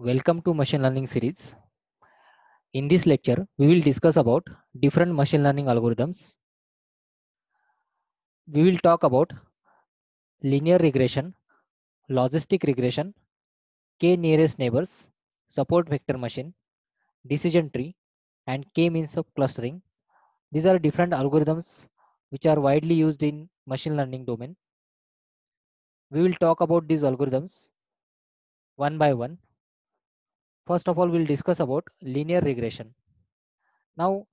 Welcome to machine learning series. In this lecture, we will discuss about different machine learning algorithms. We will talk about linear regression, logistic regression, k nearest neighbors, support vector machine, decision tree, and k means of clustering. These are different algorithms which are widely used in machine learning domain. We will talk about these algorithms one by one. First of all, we'll discuss about linear regression. Now,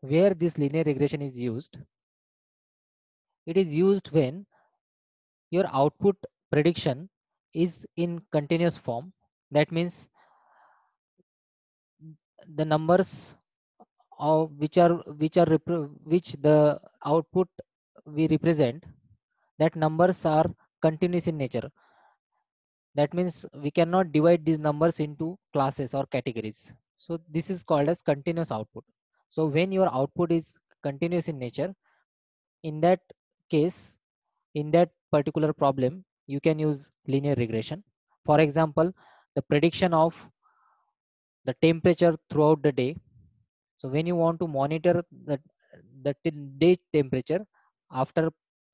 where this linear regression is used? It is used when your output prediction is in continuous form. That means the numbers of which the output we represent, that numbers are continuous in nature. That means we cannot divide these numbers into classes or categories. So this is called as continuous output. So when your output is continuous in nature, in that case, in that particular problem, you can use linear regression. For example, the prediction of the temperature throughout the day. So when you want to monitor the day temperature after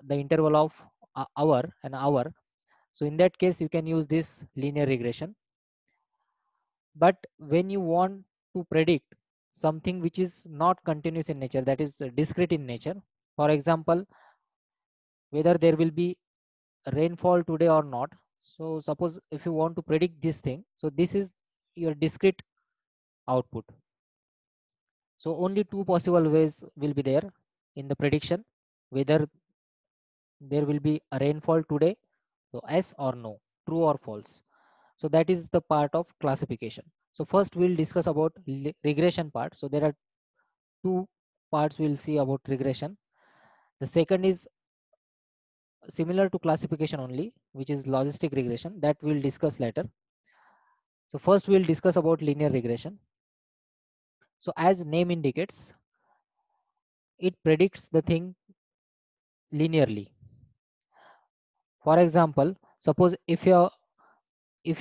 the interval of an hour, so in that case you can use this linear regression. But when you want to predict something which is not continuous in nature, that is discrete in nature, for example, whether there will be rainfall today or not. So suppose if you want to predict this thing, so this is your discrete output. So only two possible ways will be there in the prediction, whether there will be a rainfall today, so yes or no, true or false. So that is the part of classification. So first we'll discuss about regression part. So there are two parts we'll see about regression. The second is similar to classification only, which is logistic regression, that we'll discuss later. So first we'll discuss about linear regression. So as name indicates, it predicts the thing linearly. For example, suppose if you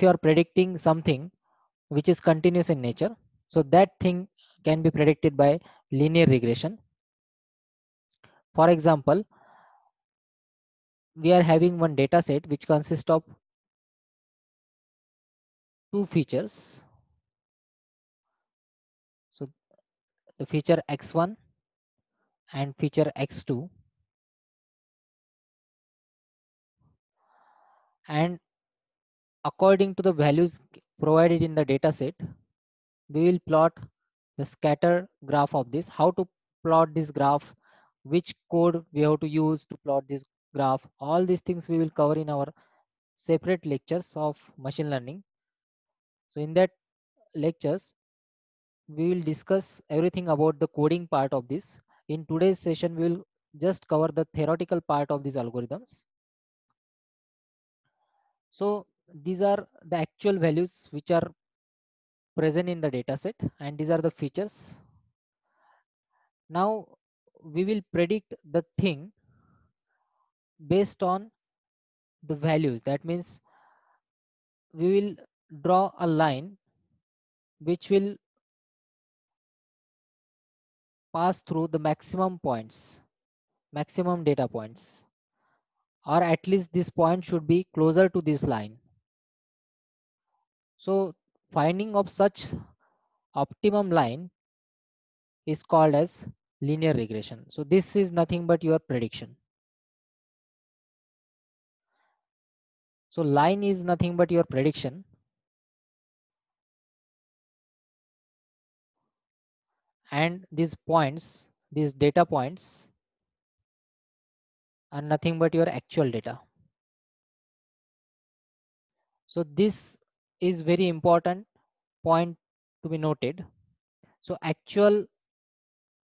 are predicting something which is continuous in nature, so that thing can be predicted by linear regression. For example, we are having one data set which consists of two features. So the feature x1 and feature x2, and according to the values provided in the data set, we will plot the scatter graph of this. How to plot this graph, which code we have to use to plot this graph, all these things we will cover in our separate lectures of machine learning. So in that lectures, we will discuss everything about the coding part of this. In today's session, we will just cover the theoretical part of these algorithms. So these are the actual values which are present in the data set, and these are the features. Now we will predict the thing based on the values. That means we will draw a line which will pass through the maximum points, maximum data points, or at least this point should be closer to this line. So finding of such optimum line is called as linear regression. So this is nothing but your prediction. So line is nothing but your prediction, and these points, these data points, are nothing but your actual data. So this is very important point to be noted. So actual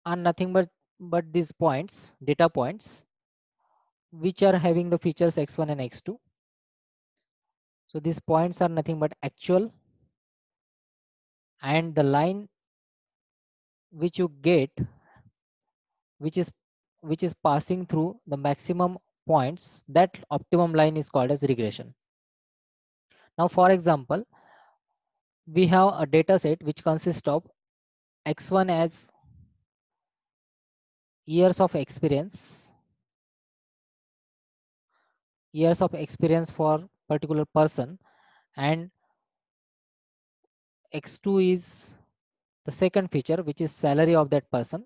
are nothing but these points, data points, which are having the features x1 and x2. So these points are nothing but actual, and the line which you get, which is passing through the maximum points, that optimum line is called as regression. Now for example, we have a data set which consists of X1 as years of experience, for particular person, and X2 is the second feature, which is salary of that person.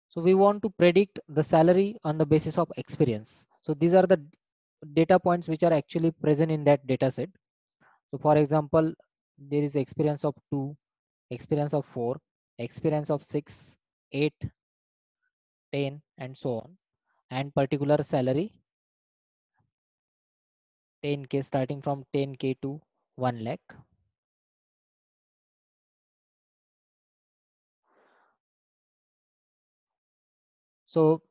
So we want to predict the salary on the basis of experience. So these are the data points which are actually present in that data set. So for example, there is experience of 2, experience of 4, experience of 6, 8, 10, and so on, and particular salary 10k, starting from 10k to 1 lakh. So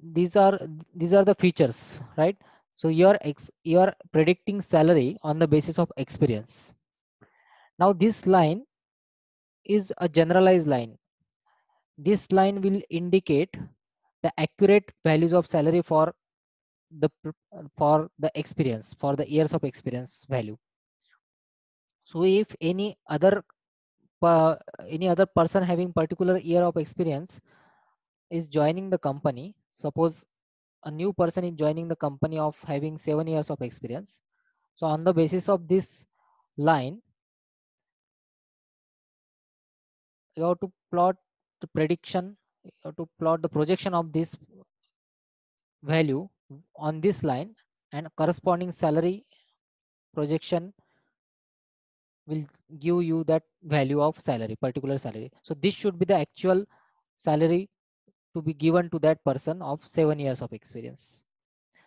these are the features, right? So you're predicting salary on the basis of experience. Now this line is a generalized line. This line will indicate the accurate values of salary for the experience, for the years of experience value. So if any other person having particular year of experience is joining the company, suppose a new person is joining the company of having 7 years of experience, so on the basis of this line, you have to plot the prediction, you have to plot the projection of this value on this line, and corresponding salary projection will give you that value of salary, particular salary. So this should be the actual salary to be given to that person of 7 years of experience.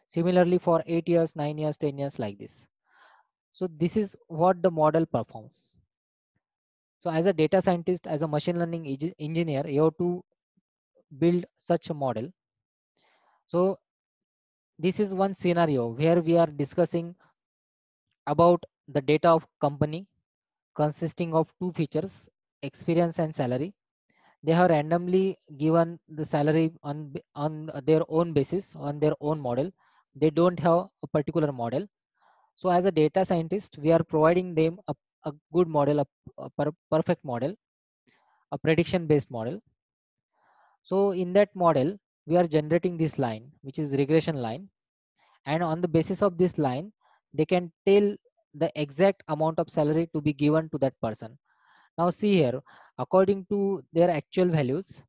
Similarly for 8 years, 9 years, 10 years, like this. So this is what the model performs. So as a data scientist, as a machine learning engineer, you have to build such a model. So this is one scenario where we are discussing about the data of company consisting of two features, experience and salary. They have randomly given the salary on their own basis, on their own model. They don't have a particular model. So as a data scientist, we are providing them a good model, a perfect model, a prediction based model. So in that model, we are generating this line, which is regression line. And on the basis of this line, they can tell the exact amount of salary to be given to that person. Now see here, according to their actual values,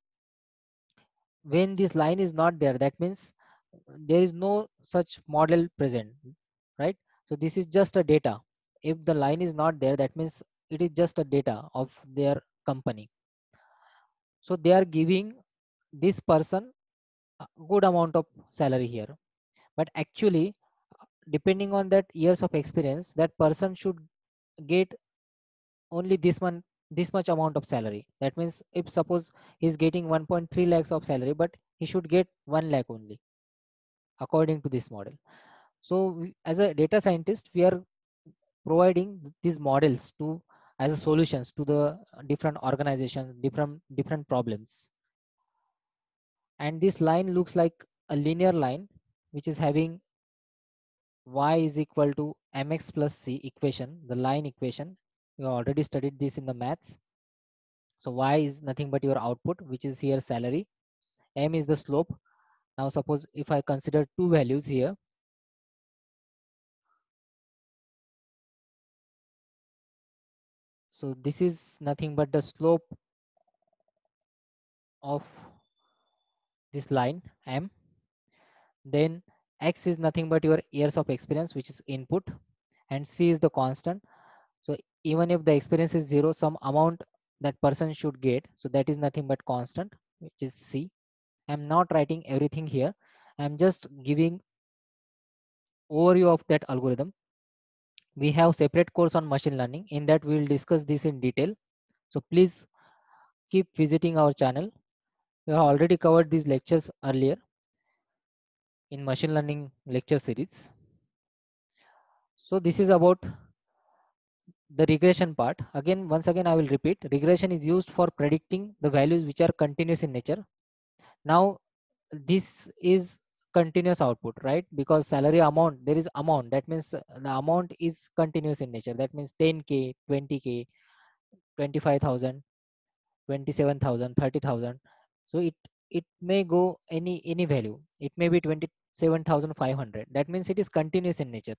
when this line is not there, that means there is no such model present, right? So this is just a data. If the line is not there, that means it is just a data of their company. So they are giving this person a good amount of salary here, but actually, depending on that years of experience, that person should get only this much amount of salary. That means if suppose he's getting 1.3 lakhs of salary, but he should get 1 lakh only according to this model. So as a data scientist, we are providing these models to as a solutions to the different organizations, different problems. And this line looks like a linear line which is having y is equal to mx plus c equation, the line equation. You already studied this in the maths. So y is nothing but your output, which is here salary. M is the slope. Now suppose if I consider two values here, so this is nothing but the slope of this line M. Then x is nothing but your years of experience, which is input, and c is the constant. So even if the experience is 0, some amount that person should get, so that is nothing but constant, which is c. I'm not writing everything here. I'm just giving overview of that algorithm. We have separate course on machine learning. In that we will discuss this in detail. So please keep visiting our channel. We have already covered these lectures earlier in machine learning lecture series. So this is about the regression part. Once again, I will repeat. Regression is used for predicting the values which are continuous in nature. Now, this is continuous output, right? Because salary amount, there is amount, that means the amount is continuous in nature. That means 10k, 20k, 25,000, 27,000, 30,000. So it may go any value. It may be 27,500. That means it is continuous in nature.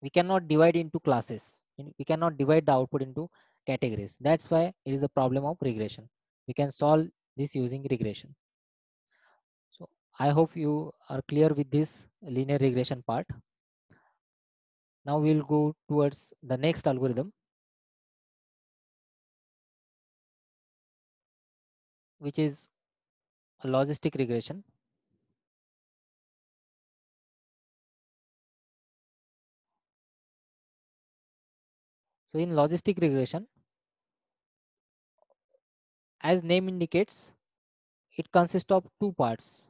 We cannot divide into classes. We cannot divide the output into categories. That's why it is a problem of regression. We can solve this using regression. So I hope you are clear with this linear regression part. Now we'll go towards the next algorithm, which is a logistic regression. So in logistic regression, as name indicates, it consists of two parts.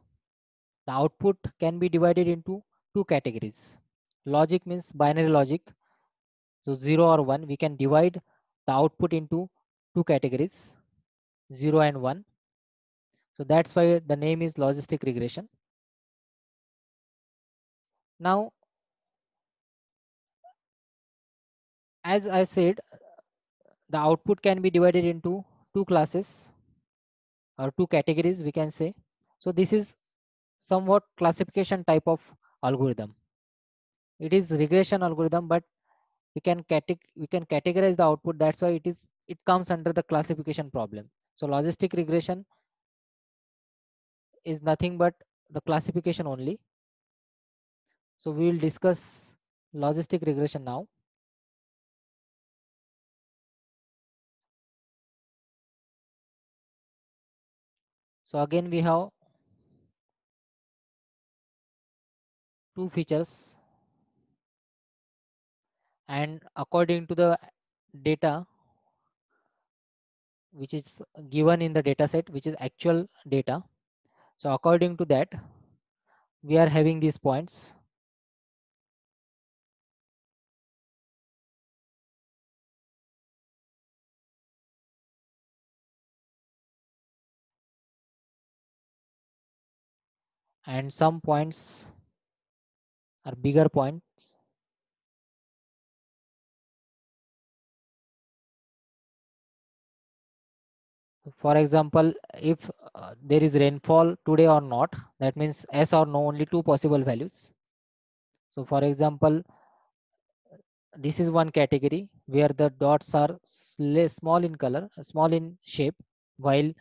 The output can be divided into two categories. Logic means binary logic. So 0 or 1, we can divide the output into two categories, 0 and 1. So that's why the name is logistic regression. Now, as I said, the output can be divided into two classes or two categories, we can say. So this is somewhat classification type of algorithm. It is regression algorithm, but we can categorize the output. That's why it comes under the classification problem. So logistic regression is nothing but the classification only. So we will discuss logistic regression now. So again we have two features, and according to the data which is given in the data set, which is actual data. So according to that, we are having these points. And some points are bigger points. For example, if there is rainfall today or not, that means yes or no, only two possible values. So for example, this is one category where the dots are small in color, small in shape, while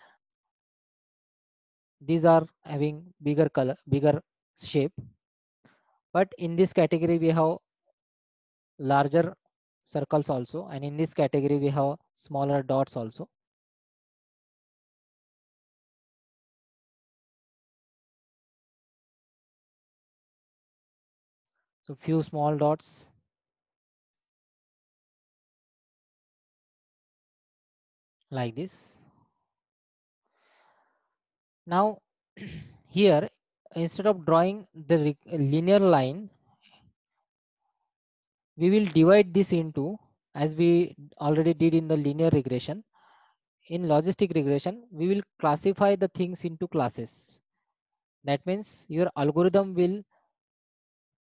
these are having bigger color, bigger shape. But in this category, we have larger circles also, and in this category, we have smaller dots also. So few small dots like this. Now here, instead of drawing the linear line, we will divide this into, as we already did in the linear regression. In logistic regression, we will classify the things into classes. That means your algorithm will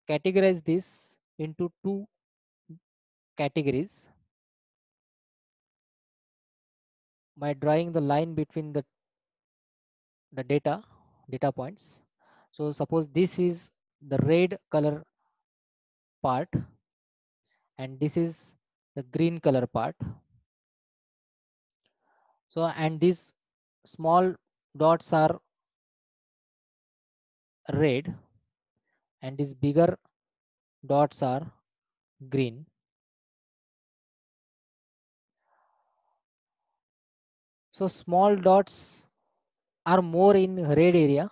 categorize this into two categories by drawing the line between the data points. So suppose this is the red color part and this is the green color part. So and these small dots are red and these bigger dots are green. So small dots are more in red area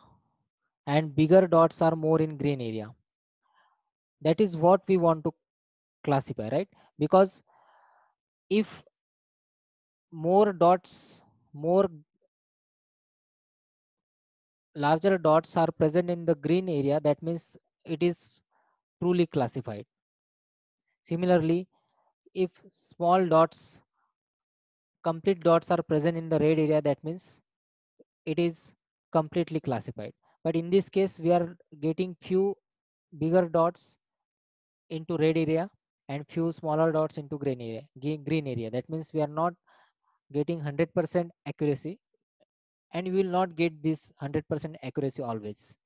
and bigger dots are more in green area. That is what we want to classify, right? Because if more dots, more larger dots are present in the green area, that means it is truly classified. Similarly, if small dots, complete dots are present in the red area, that means it is completely classified. But in this case, we are getting few bigger dots into red area and few smaller dots into green area. That means we are not getting 100% accuracy, and you will not get this 100% accuracy always.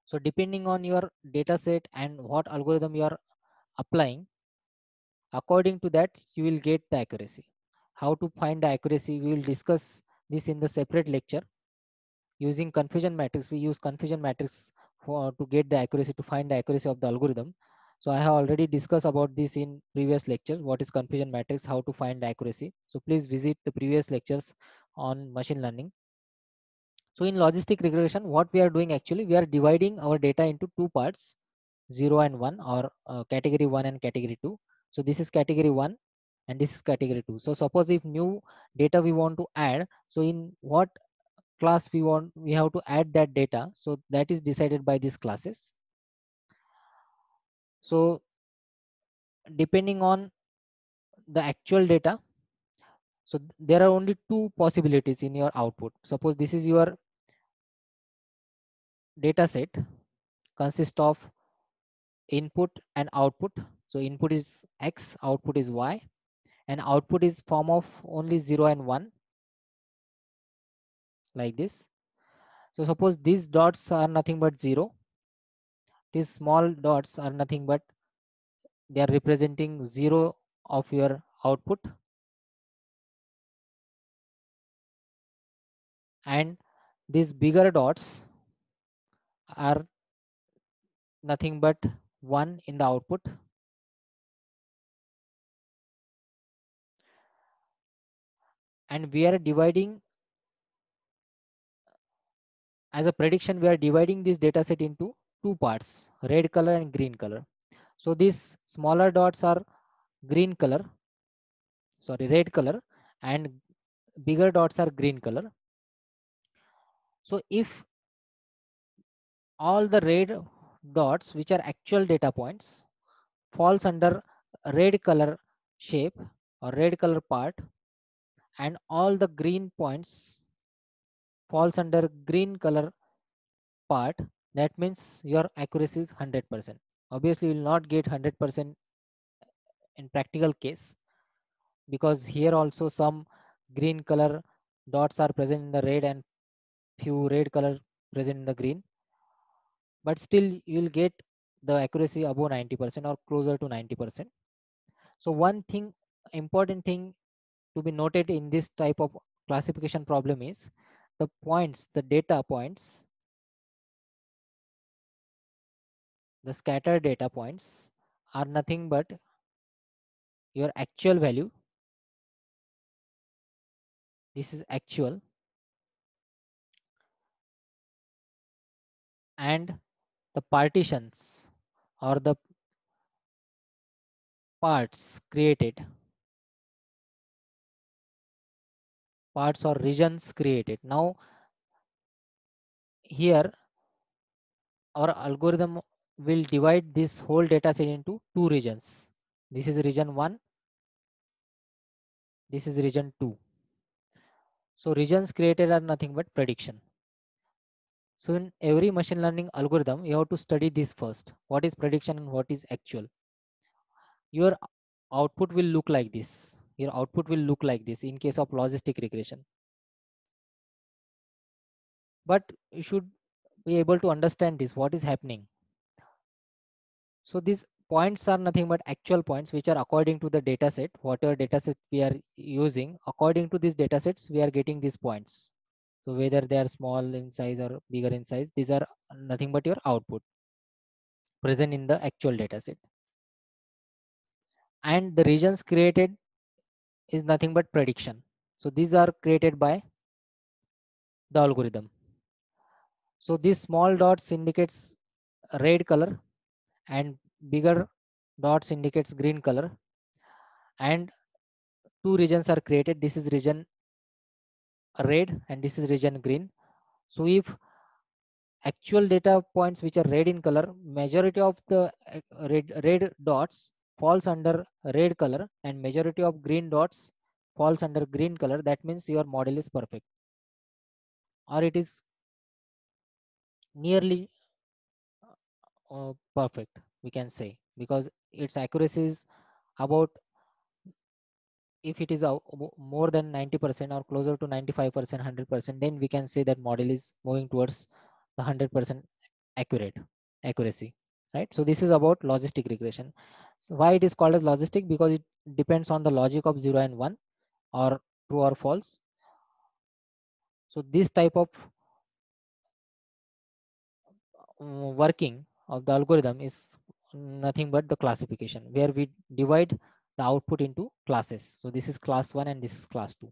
So depending on your data set and what algorithm you are applying, according to that you will get the accuracy. How to find the accuracy, we will discuss this in the separate lecture. Using confusion matrix, we use confusion matrix to get the accuracy, to find the accuracy of the algorithm. So I have already discussed about this in previous lectures, what is confusion matrix, how to find the accuracy. So please visit the previous lectures on machine learning. So in logistic regression, what we are doing actually, we are dividing our data into two parts, 0 and 1, or category 1 and category 2. So this is category 1 and this is category 2. So suppose if new data we want to add, so in what class we have to add that data, so that is decided by these classes. So depending on the actual data, so there are only two possibilities in your output. Suppose this is your data set, consists of input and output. So input is x, output is y, and output is form of only 0 and 1, like this. So suppose these dots are nothing but 0, these small dots are nothing but they are representing 0 of your output, and these bigger dots are nothing but 1 in the output. And we are dividing, as a prediction, we are dividing this data set into two parts, red color and green color. So these smaller dots are green color, sorry, red color, and bigger dots are green color. So if all the red dots, which are actual data points, falls under red color shape or red color part, and all the green points falls under green color part, that means your accuracy is 100%. Obviously you will not get 100% in practical case, because here also some green color dots are present in the red and few red color present in the green, but still you will get the accuracy above 90% or closer to 90%. So one thing, important thing to be noted in this type of classification problem is the points, the data points, the scattered data points are nothing but your actual value. This is actual, and the partitions or the parts created, parts or regions created. Now here our algorithm will divide this whole data set into two regions. This is region 1, this is region 2. So regions created are nothing but prediction. So in every machine learning algorithm, you have to study this first. What is prediction and what is actual? Your output will look like this. Your output will look like this in case of logistic regression. But you should be able to understand this, what is happening. So these points are nothing but actual points which are according to the data set, whatever data set we are using. According to these data sets, we are getting these points. So whether they are small in size or bigger in size, these are nothing but your output present in the actual data set. And the regions created is nothing but prediction. So these are created by the algorithm. So these small dots indicates red color and bigger dots indicates green color, and two regions are created. This is region red and this is region green. So if actual data points which are red in color, majority of the red dots falls under red color and majority of green dots falls under green color, that means your model is perfect or it is nearly perfect, we can say, because its accuracy is about, if it is more than 90% or closer to 95%, 100%, then we can say that model is moving towards the 100% accurate accuracy, right? So this is about logistic regression. So why it is called as logistic? Because it depends on the logic of 0 and 1, or true or false. So this type of working of the algorithm is nothing but the classification, where we divide the output into classes. So this is class 1 and this is class 2.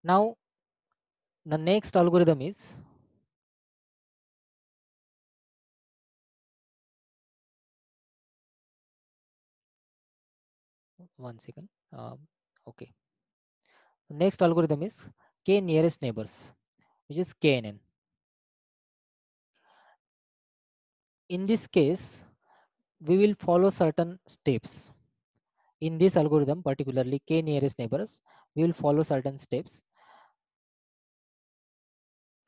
Now the next algorithm is, one second. Okay. The next algorithm is k nearest neighbors, which is KNN. In this case, we will follow certain steps. In this algorithm, particularly k nearest neighbors, we will follow certain steps.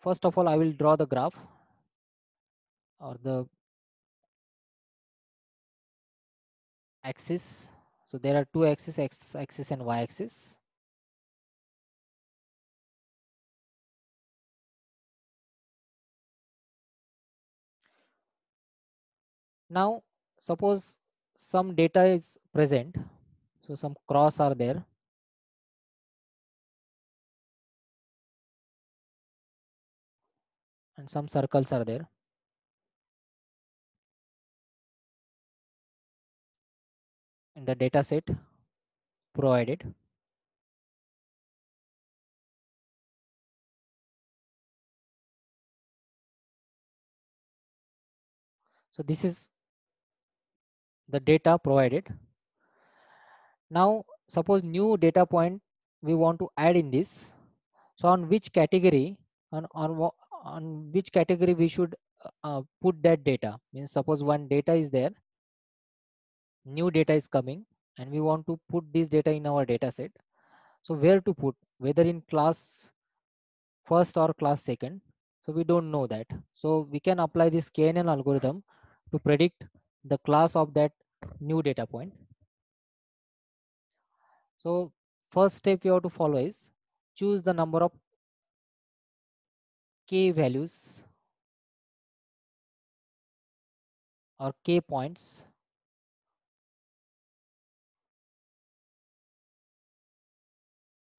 First of all, I will draw the graph, or the axis. So there are two axes, x axis and y axis. Now, suppose some data is present. So some cross are there, and some circles are there in the data set provided. So this is the data provided. Now suppose new data point we want to add in this. So on which category, on which category we should put that data? Means suppose one data is there, new data is coming, and we want to put this data in our data set. So where to put, whether in class first or class second? So we don't know that. So we can apply this KNN algorithm to predict the class of that new data point. So first step you have to follow is choose the number of k values or k points.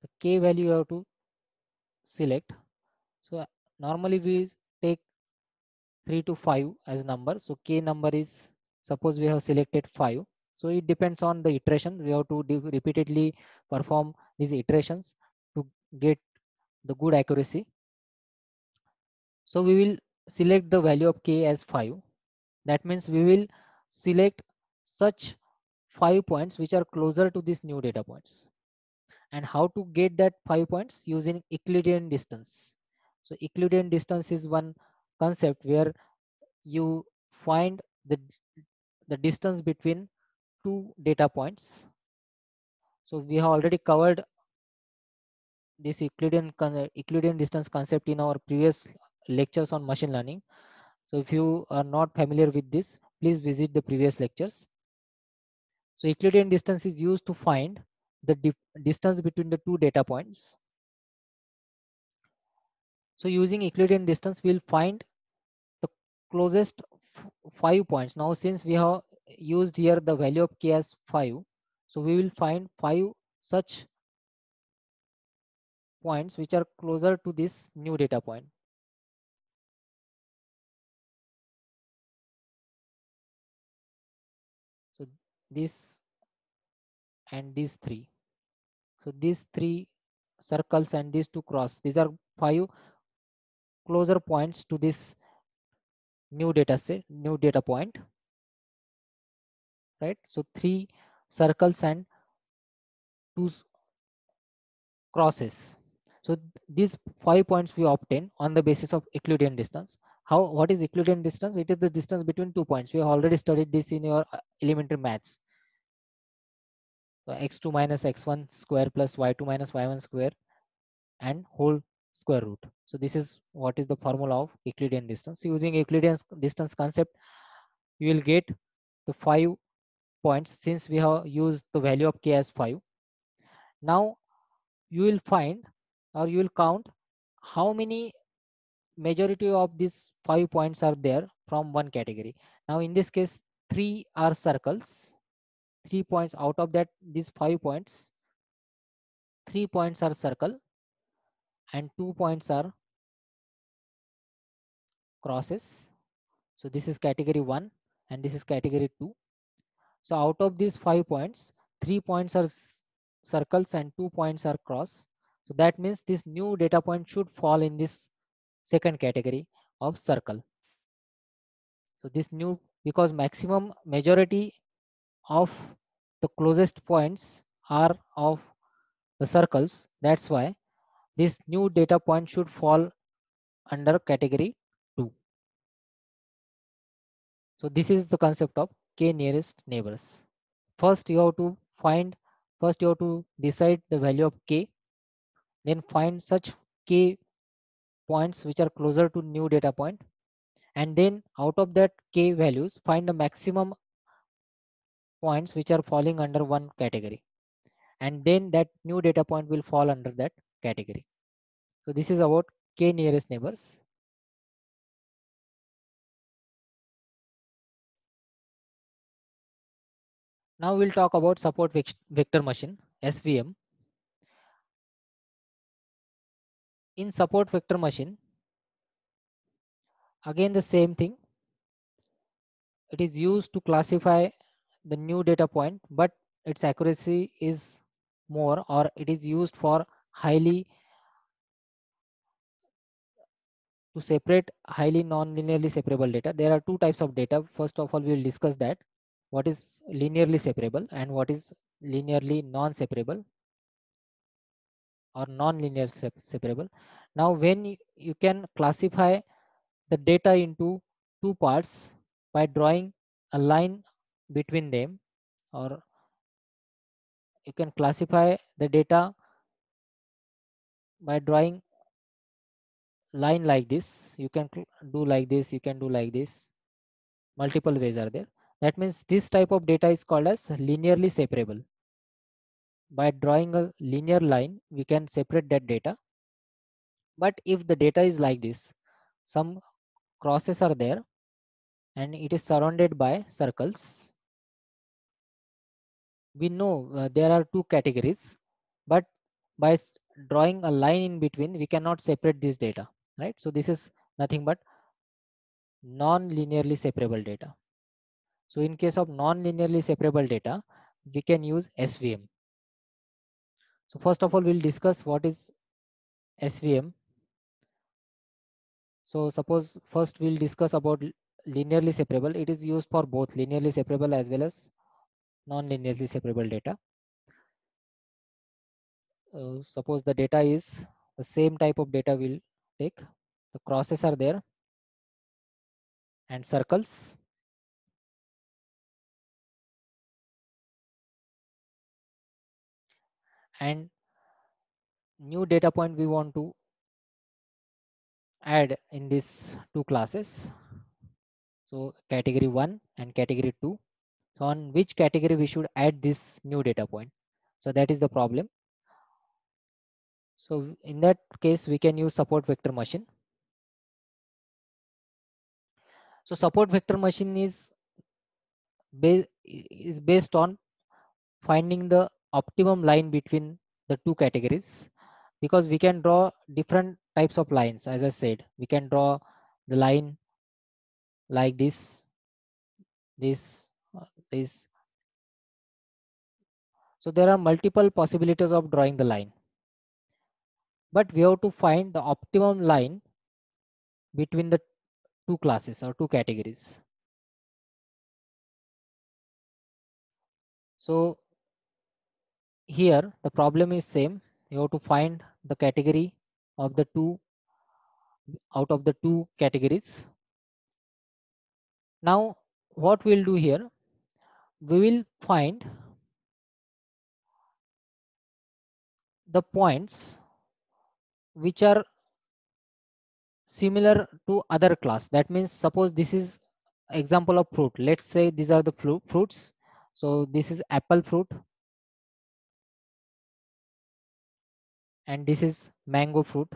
The k value you have to select. So normally we take 3 to 5 as number. So k number is, suppose we have selected 5. So it depends on the iteration. We have to repeatedly perform these iterations to get the good accuracy. So we will select the value of k as 5. That means we will select such 5 points which are closer to these new data points. And how to get that 5 points? Using Euclidean distance. So Euclidean distance is one concept where you find the distance between two data points. So we have already covered this Euclidean distance concept in our previous lectures on machine learning. So if you are not familiar with this, please visit the previous lectures. So Euclidean distance is used to find the distance between the two data points. So using Euclidean distance, we'll find the closest 5 points. Now since we have used here the value of k as 5, so we will find 5 such points which are closer to this new data point. So this and these three. So these three circles and these two cross, these are 5 closer points to this new data set, new data point, right? So three circles and two crosses. So these 5 points we obtain on the basis of Euclidean distance. What is Euclidean distance? It is the distance between 2 points. We have already studied this in your elementary maths. So x2 minus x1 square plus y2 minus y1 square and whole square root. So this is what is the formula of Euclidean distance. Using Euclidean distance concept, you will get the 5 points since we have used the value of k as 5. Now you will find or you will count how many majority of these 5 points are there from one category. Now in this case, 3 are circles, 3 points out of that, these 5 points, 3 points are circle and 2 points are crosses. So this is category 1 and this is category 2. So out of these 5 points, 3 points are circles and 2 points are cross. So that means this new data point should fall in this second category of circle. So this new, because maximum majority of the closest points are of the circles, that's why this new data point should fall under category 2. So this is the concept of k nearest neighbors. First you have to find, first you have to decide the value of k, then find such k points which are closer to new data point, and then out of that k values find the maximum points which are falling under one category, and then that new data point will fall under that category. So this is about k nearest neighbors. Now we'll talk about support vector machine, SVM. In support vector machine, again the same thing. It is used to classify the new data point, but its accuracy is more, or it is used for highly, to separate highly non-linearly separable data. There are two types of data. First of all, we will discuss that what is linearly separable and what is linearly non-separable or non-linear separable. Now when you can classify the data into two parts by drawing a line between them, or you can classify the data by drawing line like this. You can do like this, you can do like this, multiple ways are there. That means this type of data is called as linearly separable. By drawing a linear line we can separate that data. But if the data is like this, some crosses are there and it is surrounded by circles, we know there are two categories, but by drawing a line in between we cannot separate this data, right? So this is nothing but non-linearly separable data. So in case of non-linearly separable data, we can use SVM. So first of all, we'll discuss what is SVM. So suppose first we'll discuss about linearly separable. It is used for both linearly separable as well as non-linearly separable data. Suppose the data is the same type of data we'll take. The crosses are there and circles. And new data point we want to add in these two classes. So category 1 and category 2. So on which category we should add this new data point? So that is the problem. So in that case, we can use support vector machine. So support vector machine is based on finding the optimum line between the two categories, because we can draw different types of lines. As I said, we can draw the line like this, this, this. So there are multiple possibilities of drawing the line, but we have to find the optimum line between the two classes or two categories. So here the problem is same. You have to find the category of the two out of the two categories. Now what we'll do here, we will find the points which are similar to other class. That means suppose this is example of fruit. Let's say these are the fruits. So this is apple fruit and this is mango fruit.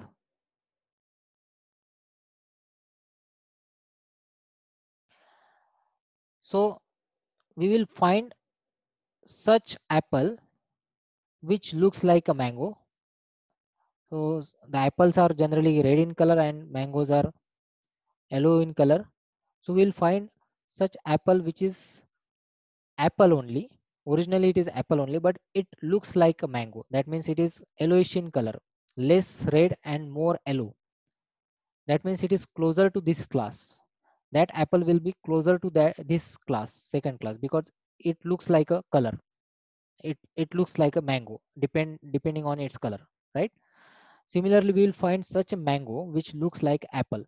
So we will find such apple which looks like a mango. So the apples are generally red in color and mangoes are yellow in color. So we'll find such apple which is apple only. Originally it is apple only, but it looks like a mango. That means it is yellowish in color, less red and more yellow. That means it is closer to this class. That apple will be closer to this class, second class, because it looks like a color. It looks like a mango, depending on its color, right? Similarly, we will find such a mango which looks like apple.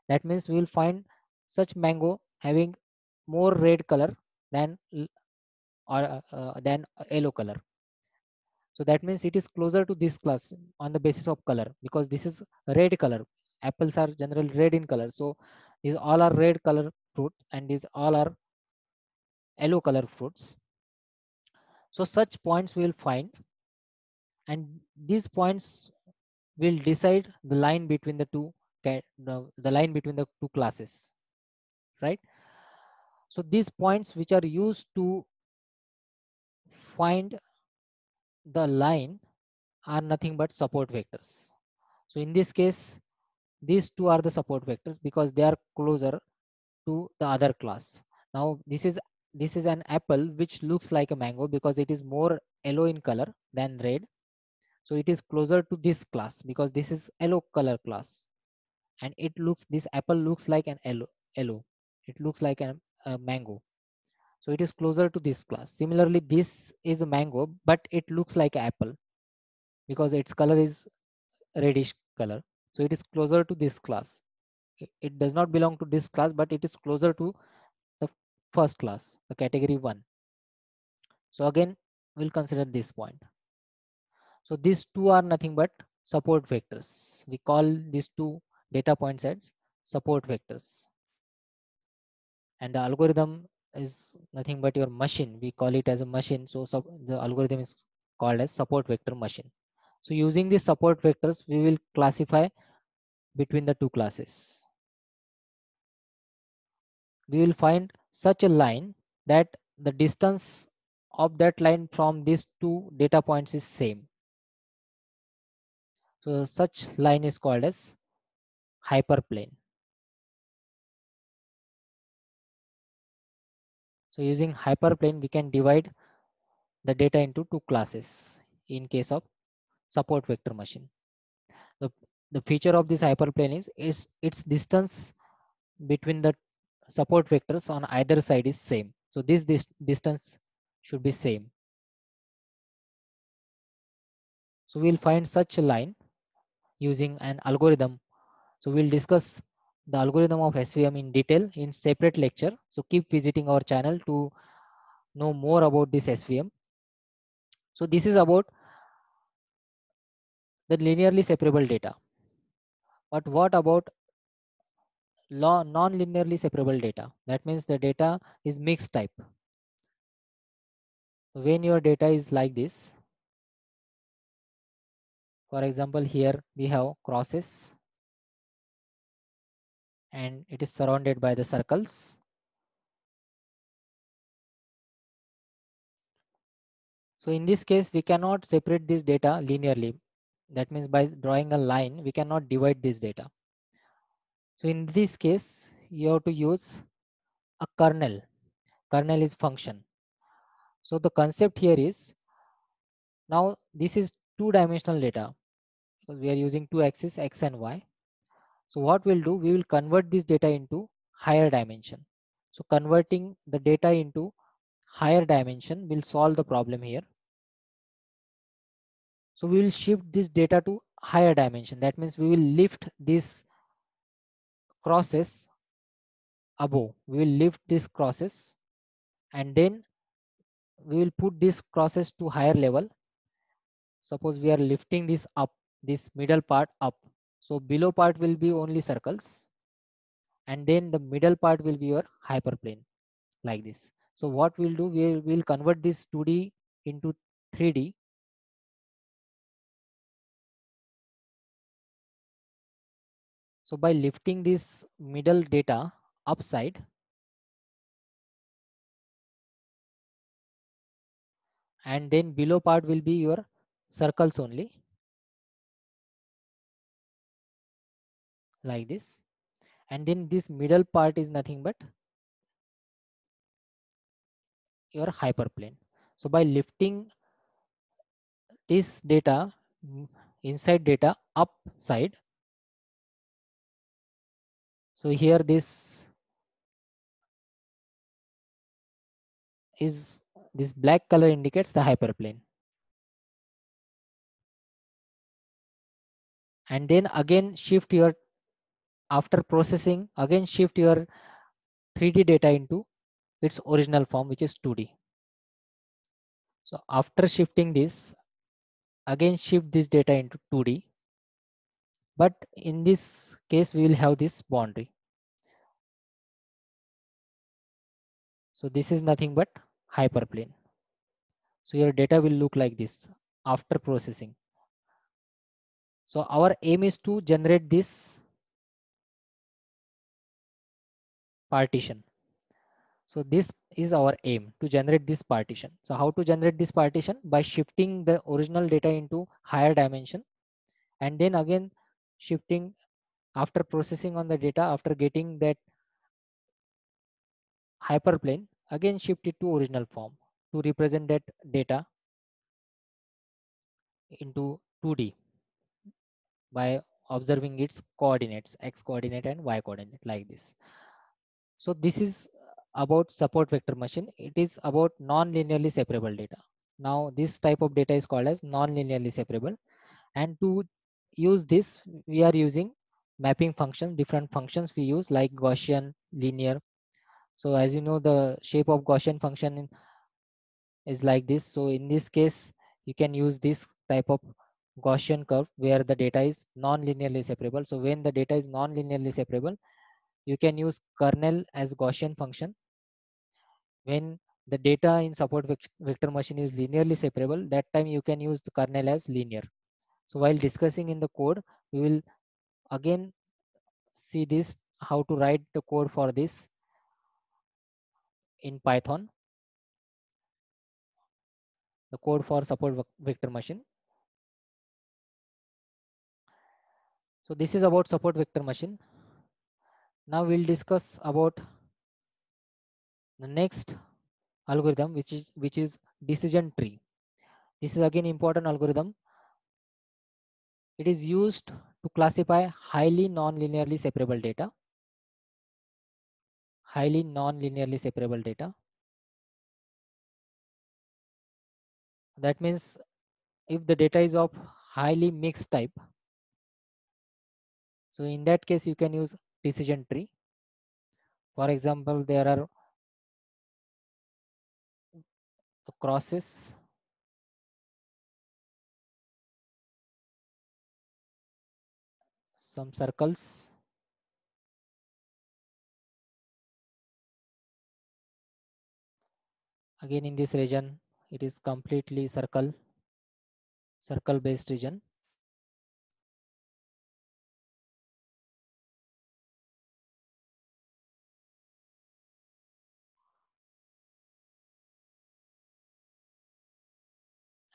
That means we will find such mango having more red color than than a yellow color. So that means it is closer to this class on the basis of color, because this is red color. Apples are generally red in color. So these all are red color fruit and these all are yellow color fruits. So such points we will find, and these points will decide the line between the line between the two classes, right? So these points which are used to find the line are nothing but support vectors. So in this case, these two are the support vectors because they are closer to the other class. Now this is an apple which looks like a mango because it is more yellow in color than red. So it is closer to this class because this is yellow color class, and this apple looks like an yellow. It looks like a mango. So it is closer to this class. Similarly, this is a mango, but it looks like an apple because its color is reddish color. So it is closer to this class. It does not belong to this class, but it is closer to the first class, the category 1. So again, we'll consider this point. So these two are nothing but support vectors. We call these two data point sets support vectors. And the algorithm is nothing but your machine. We call it as a machine. So the algorithm is called as support vector machine. So using these support vectors, we will classify between the two classes. We will find such a line that the distance of that line from these two data points is same. So such line is called as hyperplane. So using hyperplane, we can divide the data into two classes in case of support vector machine. The, the feature of this hyperplane is its distance between the support vectors on either side is same. So this distance should be same. So we'll find such a line using an algorithm. So we'll discuss the algorithm of SVM in detail in separate lecture. So keep visiting our channel to know more about this SVM. So this is about the linearly separable data. But what about non-linearly separable data? That means the data is mixed type. When your data is like this, for example, here we have crosses and it is surrounded by the circles. So in this case, we cannot separate this data linearly. That means by drawing a line, we cannot divide this data. So in this case, you have to use a kernel. Kernel is function. So the concept here is, now this is two-dimensional data because we are using two axes, X and Y. So what we'll do, we will convert this data into higher dimension. So converting the data into higher dimension will solve the problem here. So we will shift this data to higher dimension. That means we will lift this crosses above. We will lift this crosses and then we will put this crosses to higher level. suppose we are lifting this up, this middle part up. So below part will be only circles, and then the middle part will be your hyperplane, like this. So what we'll do, we will convert this 2D into 3D. So by lifting this middle data upside, and then below part will be your circles only, like this. And then this middle part is nothing but your hyperplane. So by lifting this data, inside data upside, so here this is, this black color indicates the hyperplane. And then again shift your, after processing, again shift your 3D data into its original form, which is 2D. So after shifting this, again shift this data into 2D, but in this case we will have this boundary. So this is nothing but hyperplane. So your data will look like this after processing. So our aim is to generate this partition. So this is our aim, to generate this partition. So how to generate this partition? By shifting the original data into higher dimension, and then again shifting, after processing on the data, after getting that hyperplane, again shift it to original form to represent that data into 2D by observing its coordinates, x coordinate and y coordinate, like this. So this is about support vector machine. It is about non-linearly separable data. Now this type of data is called as non-linearly separable, and to use this we are using mapping functions, different functions we use like Gaussian, linear. So as you know, the shape of Gaussian function is like this. So in this case you can use this type of Gaussian curve where the data is non-linearly separable. So when the data is non-linearly separable, you can use kernel as Gaussian function. When the data in support vector machine is linearly separable, that time you can use the kernel as linear. So while discussing in the code, we will again see this, how to write the code for this in Python, the code for support vector machine. So this is about support vector machine. Now we'll discuss about the next algorithm, which is decision tree. This is again important algorithm. It is used to classify highly non-linearly separable data. Highly non-linearly separable data. That means if the data is of highly mixed type, so in that case you can use decision tree. For example, there are the crosses, some circles, again in this region it is completely circle based region.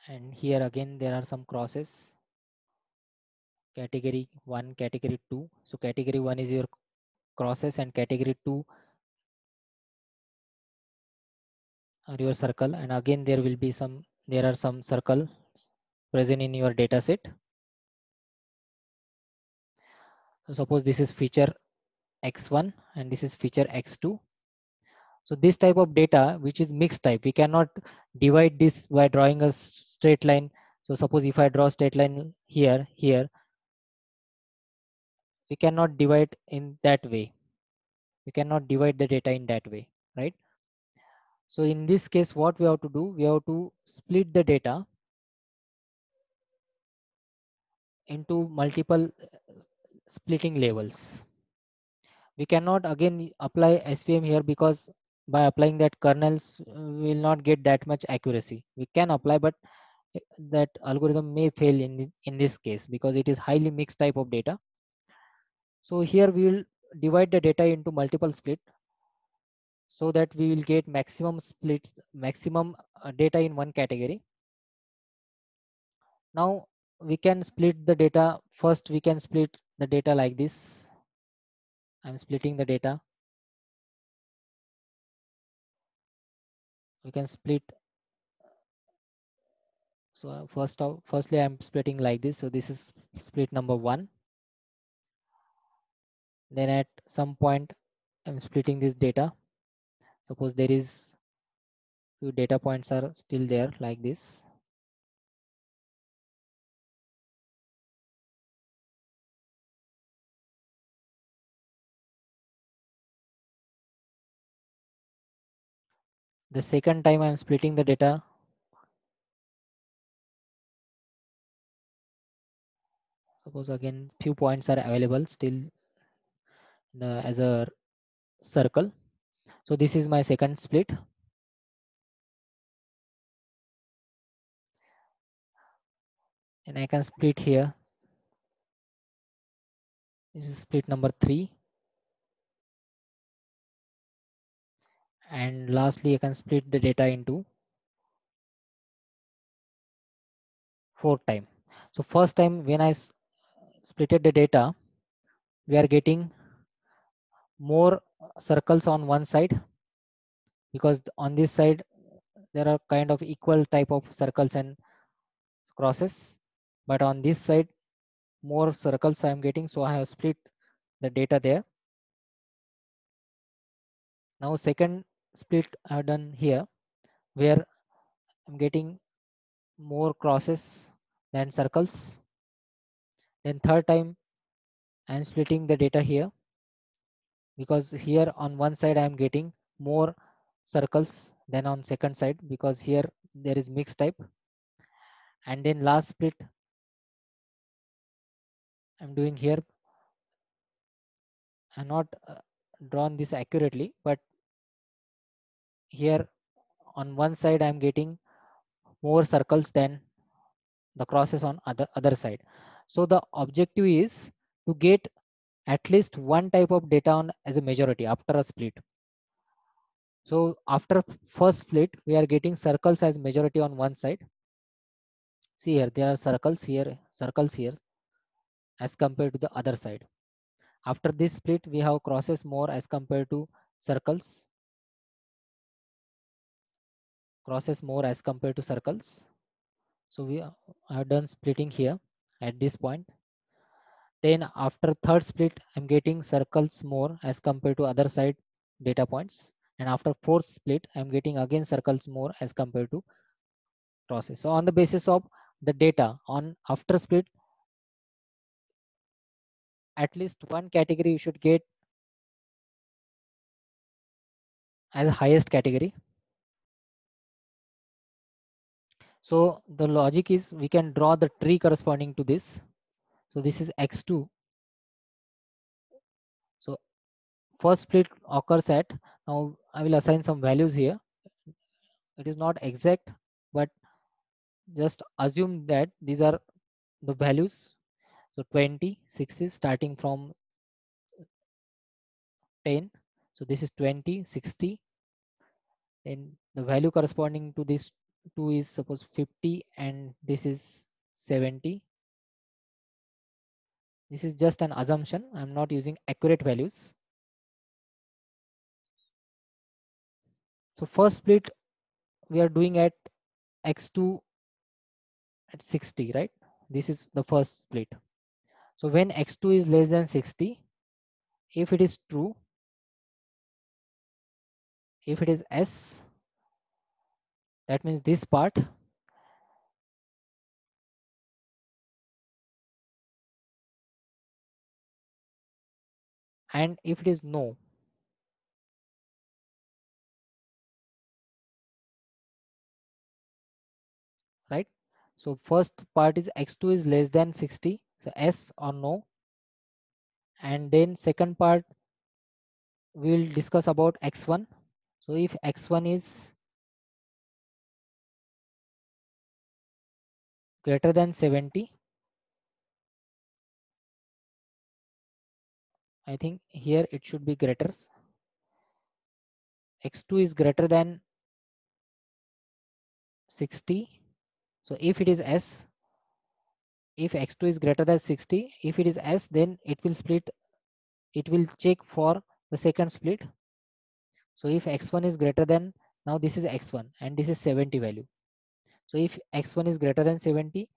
And here again there are some crosses, category 1, category 2. So category 1 is your crosses and category 2 are your circle, and again there are some circle present in your data set. So suppose this is feature x1 and this is feature x2. So this type of data which is mixed type, we cannot divide this by drawing a straight line. So suppose if I draw straight line here, we cannot divide in that way. We cannot divide the data in that way, right? So in this case, what we have to do, we have to split the data into multiple splitting levels. We cannot again apply SVM here because by applying that kernels we will not get that much accuracy. We can apply, but that algorithm may fail in this case because it is highly mixed type of data. So here we will divide the data into multiple split so that we will get maximum splits, maximum data in one category. Now we can split the data. First we can split the data like this. I'm splitting the data. We can split. So firstly I'm splitting like this. So this is split number 1. Then at some point I'm splitting this data. Suppose there is few data points are still there like this. The second time I'm splitting the data. Suppose again few points are available still as a circle. So this is my second split. And I can split here. This is split number 3. And lastly I can split the data into 4th time. So first time when I splitted the data, we are getting more circles on one side because on this side there are kind of equal type of circles and crosses, but on this side more circles I am getting, so I have split the data there. Now second split I have done here where I'm getting more crosses than circles. Then third time I am splitting the data here because here on one side I am getting more circles than on second side because here there is mixed type. And then last split I'm doing here. I'm not drawn this accurately, but here on one side I'm getting more circles than the crosses on other side. So the objective is to get at least one type of data on as a majority after a split. So after first split we are getting circles as majority on one side. See here there are circles here as compared to the other side. After this split we have crosses more as compared to circles, crosses more as compared to circles. So we have done splitting here at this point. Then after third split I'm getting circles more as compared to other side data points, and after fourth split I'm getting again circles more as compared to crosses. So on the basis of the data on after split, at least one category you should get as highest category. So the logic is we can draw the tree corresponding to this. So this is x2. So first split occurs at, now I will assign some values here. It is not exact, but just assume that these are the values. So 20, 6 is starting from 10. So this is 20, 60. Then the value corresponding to this 2 is suppose 50 and this is 70. This is just an assumption. I'm not using accurate values. So first split we are doing at x2 at 60, right? This is the first split. So when x2 is less than 60, if it is true, if it is S, that means this part, and if it is no, right? So first part is x2 is less than 60, So yes or no. And then second part we will discuss about x1. So if x1 is greater than 70, I think here it should be greater. X2 is greater than 60. So if it is S, if X2 is greater than 60, if it is S, then it will split, it will check for the second split. So if X1 is greater than, now this is X1 and this is 70 value. So if X1 is greater than 70,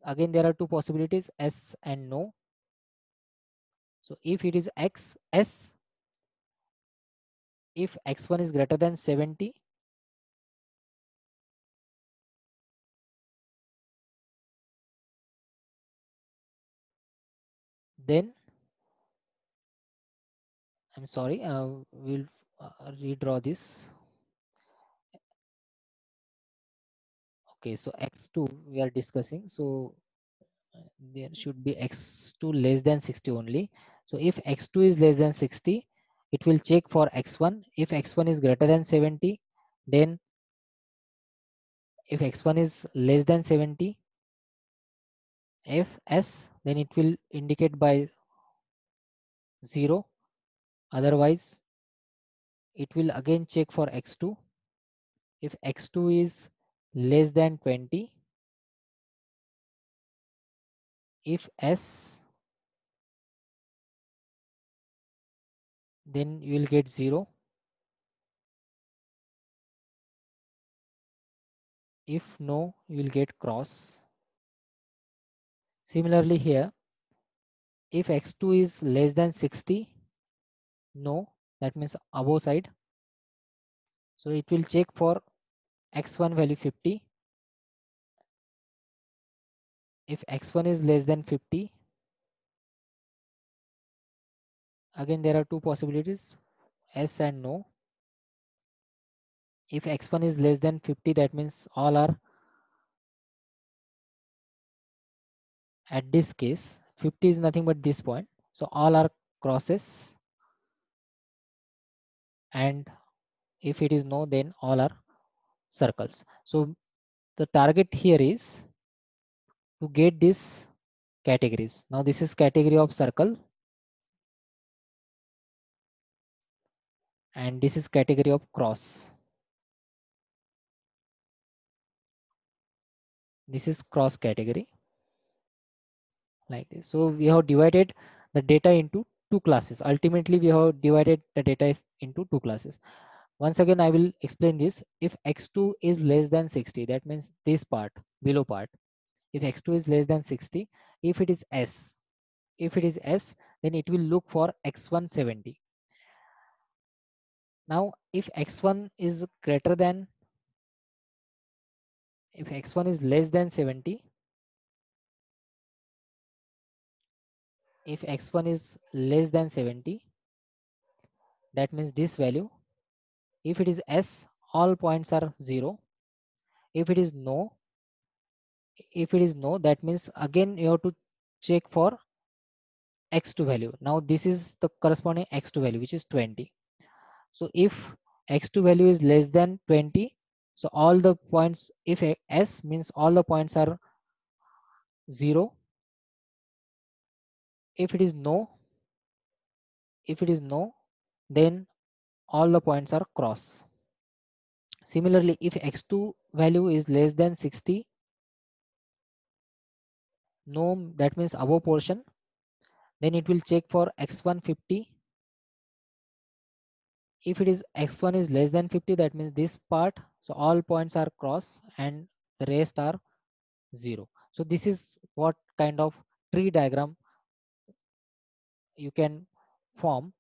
again there are two possibilities, S and no. So if it is X, S, if X1 is greater than 70, then I'm sorry, we'll redraw this. Okay, so X2 we are discussing. So there should be X2 less than 60 only. So if X2 is less than 60, it will check for X1. If X1 is greater than 70, then if X1 is less than 70, if S, then it will indicate by 0. Otherwise, it will again check for X2. If X2 is less than 20, if S, then you will get 0. If no, you will get cross. Similarly here, if X2 is less than 60, no, that means above side. So it will check for X1 value 50. If X1 is less than 50, again there are two possibilities, S and no. If X1 is less than 50, that means all are, at this case 50 is nothing but this point, so all are crosses. And if it is no, then all are circles. So the target here is to get this categories. Now this is category of circle and this is category of cross. This is cross category, like this. So we have divided the data into two classes. Ultimately we have divided the data into two classes. Once again I will explain this. If X2 is less than 60, that means this part, below part. If X2 is less than 60, if it is S, if it is S, then it will look for X1 70. Now if X1 is greater than, if X1 is less than 70, if X1 is less than 70, that means this value. If it is S, all points are 0. If it is no, if it is no, that means again you have to check for X2 value. Now this is the corresponding X2 value, which is 20. So if X2 value is less than 20, so all the points, if S means all the points are 0. If it is no, if it is no, then all the points are cross. Similarly, if X2 value is less than 60, no, that means above portion, then it will check for X1 50. If it is X1 is less than 50, that means this part, so all points are cross and the rest are 0. So this is what kind of tree diagram you can form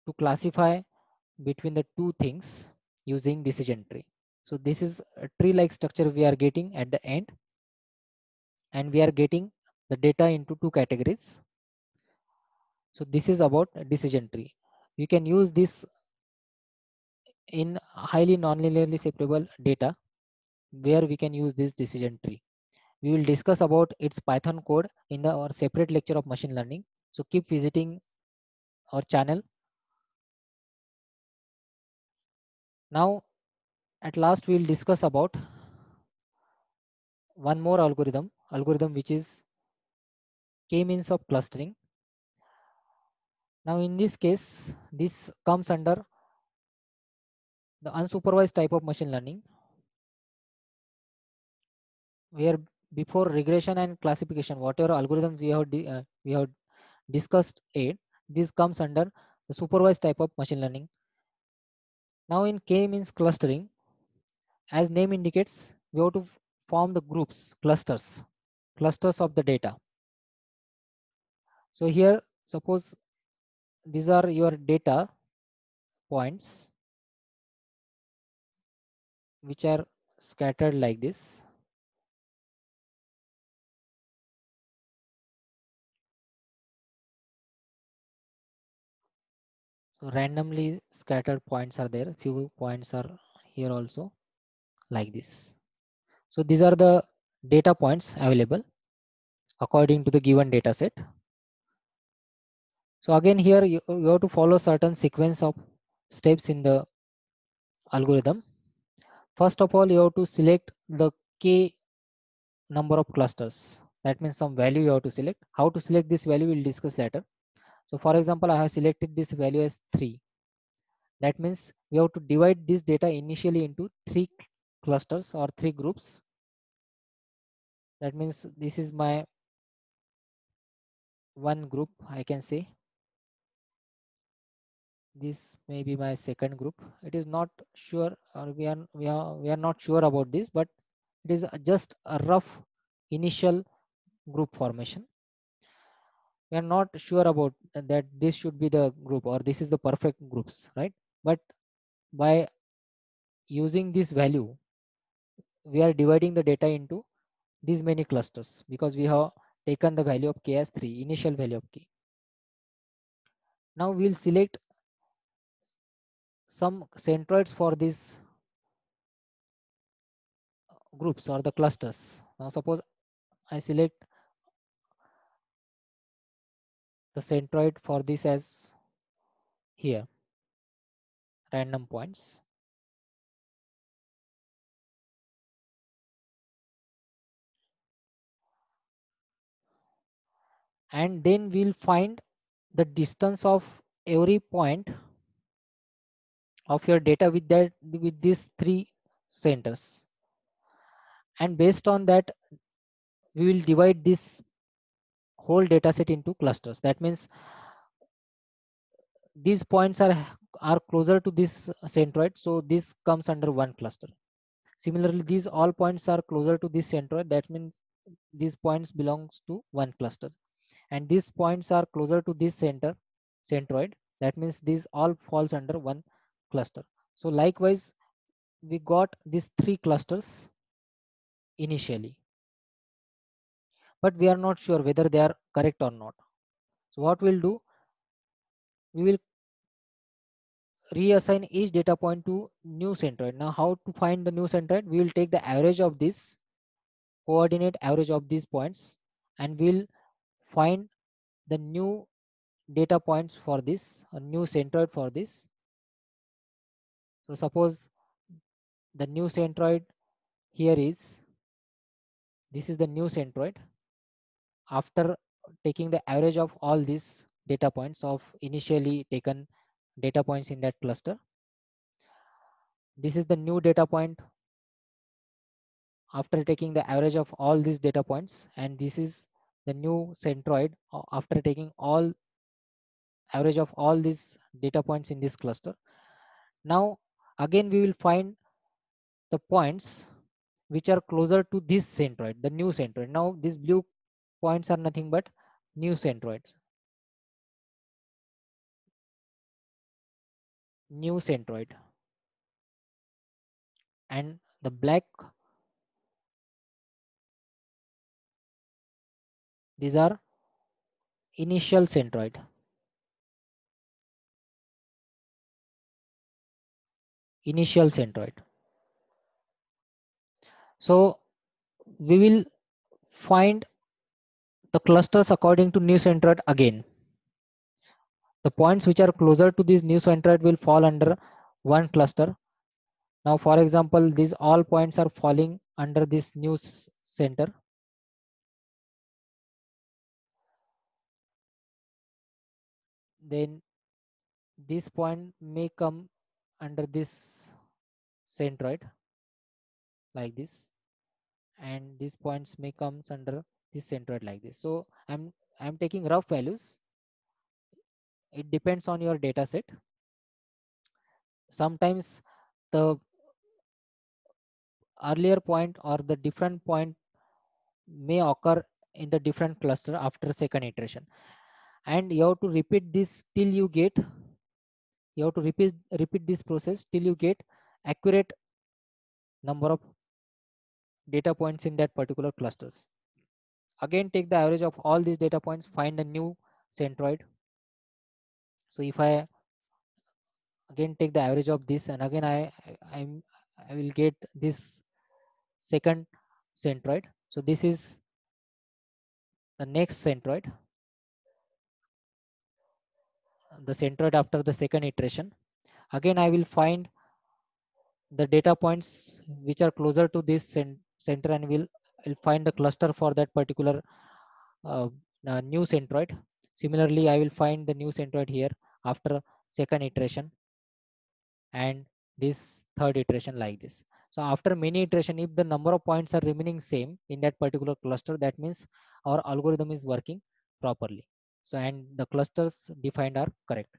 to classify between the two things using decision tree. So this is a tree like structure we are getting at the end, and we are getting the data into two categories. So this is about a decision tree. You can use this in highly non-linearly separable data where we can use this decision tree. We will discuss about its Python code in the our separate lecture of machine learning. So keep visiting our channel. Now at last we will discuss about one more algorithm which is k-means of clustering. Now in this case, this comes under the unsupervised type of machine learning, where before regression and classification, whatever algorithms we have discussed it, this comes under the supervised type of machine learning. Now in k-means clustering, as name indicates, we have to form the groups, clusters of the data. So here, suppose these are your data points which are scattered like this. So randomly scattered points are there. Few points are here also like this. So these are the data points available according to the given data set. So again here you have to follow certain sequence of steps in the algorithm. First of all, you have to select the k number of clusters. That means some value you have to select. How to select this value we'll discuss later. So for example, I have selected this value as 3. That means we have to divide this data initially into 3 clusters or 3 groups. That means this is my one group, I can say. This may be my second group. It is not sure, or we are not sure about this, but it is just a rough initial group formation. We are not sure about that this should be the group or this is the perfect groups, right? But by using this value, we are dividing the data into these many clusters because we have taken the value of k as 3, initial value of k. Now we'll select some centroids for these groups or the clusters. Now suppose I select the centroid for this as here, random points. And then we'll find the distance of every point of your data with these 3 centers. And based on that, we will divide this whole data set into clusters. That means these points are closer to this centroid, so this comes under one cluster. Similarly, these all points are closer to this centroid. That means these points belongs to one cluster, and these points are closer to this centroid. That means these all falls under one cluster. So likewise, we got these 3 clusters initially, but we are not sure whether they are correct or not. So what we'll do, we will reassign each data point to new centroid. Now how to find the new centroid? We will take the average of this coordinate average of these points, and we'll find the new data points for this, a new centroid for this. So suppose the new centroid here is, this is the new centroid after taking the average of all these data points of initially taken data points in that cluster. This is the new data point after taking the average of all these data points, and this is the new centroid after taking all average of all these data points in this cluster. Now again we will find the points which are closer to this centroid, the new centroid. Now these blue points are nothing but new centroids, new centroid, and the black, these are initial centroid. Initial centroid. So we will find the clusters according to new centroid again. The points which are closer to this new centroid will fall under one cluster. Now, for example, these all points are falling under this new center. Then this point may come under this centroid like this, and these points may come under this centroid like this. So I'm taking rough values. It depends on your data set. Sometimes the earlier point or the different point may occur in the different cluster after second iteration, and you have to repeat this till you get, you have to repeat this process till you get accurate number of data points in that particular clusters. Again, take the average of all these data points, find a new centroid. So if I again take the average of this, and again I will get this second centroid. So this is the next centroid, the centroid after the second iteration. Again, I will find the data points which are closer to this center, and will find the cluster for that particular uh, new centroid. Similarly, I will find the new centroid here after second iteration and this third iteration like this. So after many iteration, if the number of points are remaining same in that particular cluster, that means our algorithm is working properly. So and the clusters defined are correct.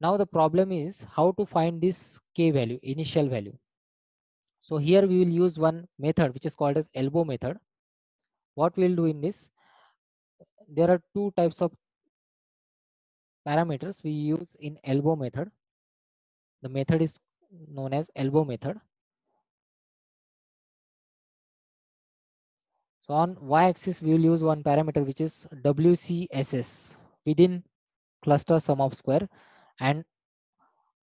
Now the problem is how to find this k value, initial value. So here we will use one method which is called as elbow method. What we'll do in this, there are two types of parameters we use in elbow method. The method is known as elbow method. So on y-axis we will use one parameter which is WCSS, within cluster sum of square, and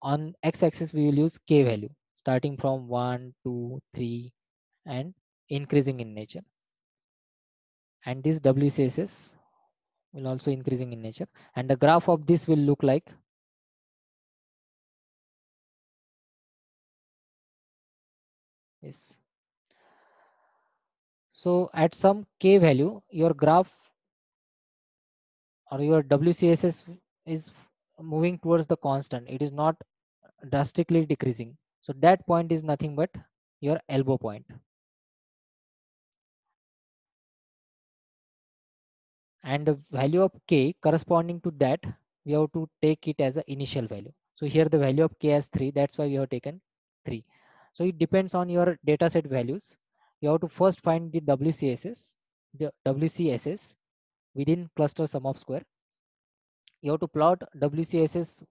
on x-axis we will use k value starting from 1, 2, 3 and increasing in nature. And this WCSS will also increasing in nature, and the graph of this will look like this. So at some k value, your graph or your WCSS is moving towards the constant. It is not drastically decreasing. So that point is nothing but your elbow point. And the value of k corresponding to that, we have to take it as an initial value. So here the value of k as 3, that's why we have taken 3. So it depends on your data set values. You have to first find the WCSS within cluster sum of square. You have to plot WCSS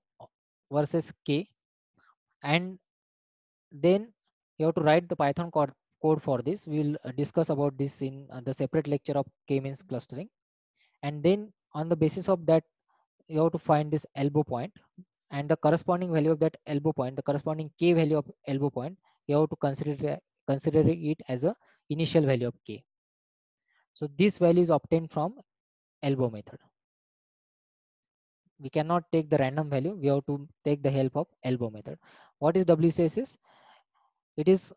versus k, and then you have to write the Python code for this. We will discuss about this in the separate lecture of k-means clustering. And then on the basis of that, you have to find this elbow point, and the corresponding value of that elbow point, the corresponding k value of elbow point, you have to consider it as a initial value of k. So this value is obtained from elbow method. We cannot take the random value, we have to take the help of elbow method. What is WCSS? It is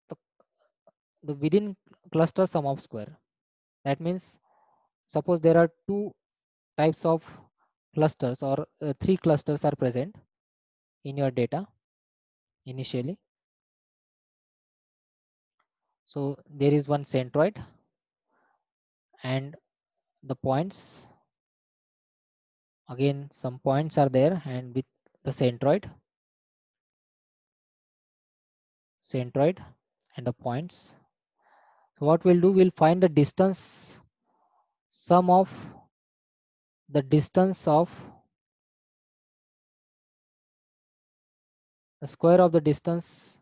the, the within cluster sum of square. That means suppose there are two types of clusters, or three clusters are present in your data initially. So there is one centroid and the points, again some points are there, and with the centroid and the points. So what we'll do, we'll find the distance, sum of the distance of the square of the distance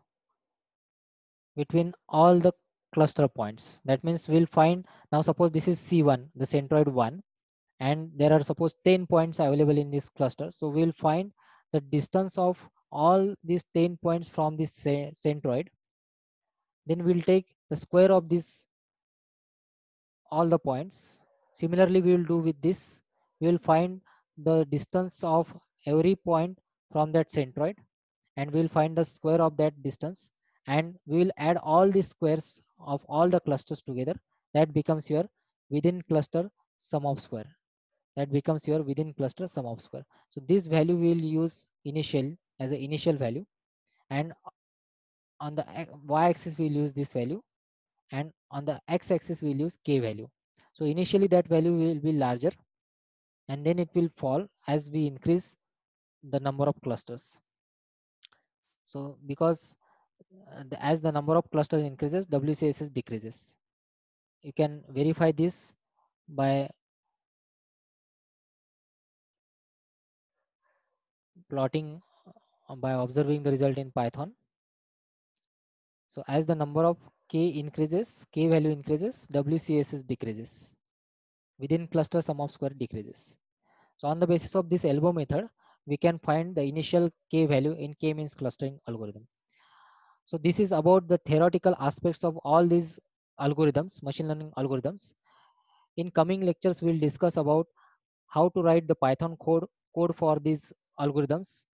between all the cluster points. That means we'll find, now suppose this is C1, the centroid 1, and there are suppose 10 points available in this cluster. So we'll find the distance of all these 10 points from this centroid Then we'll take the square of this all the points. Similarly, we will do with this. We will find the distance of every point from that centroid, and we will find the square of that distance, and we will add all the squares of all the clusters together. That becomes your within cluster sum of square. That becomes your within cluster sum of square. So this value we will use initial as an initial value, and on the y-axis we will use this value, and on the x-axis we will use k value. So initially that value will be larger, and then it will fall as we increase the number of clusters. So because as the number of clusters increases, WCSS decreases. You can verify this by plotting, by observing the result in Python. So as the number of k increases, k value increases, WCSS decreases. Within cluster sum of square decreases. So on the basis of this elbow method, we can find the initial k value in k-means clustering algorithm. So this is about the theoretical aspects of all these algorithms, machine learning algorithms. In coming lectures, we'll discuss about how to write the Python code for these algorithms,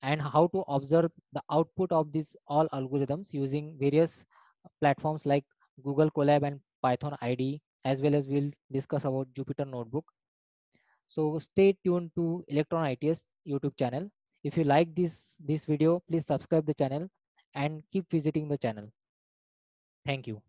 and how to observe the output of these all algorithms using various platforms like Google Colab and Python IDE, as well as we'll discuss about Jupyter Notebook. So stay tuned to Electron ITS YouTube channel. If you like this video, please subscribe the channel and keep visiting the channel. Thank you.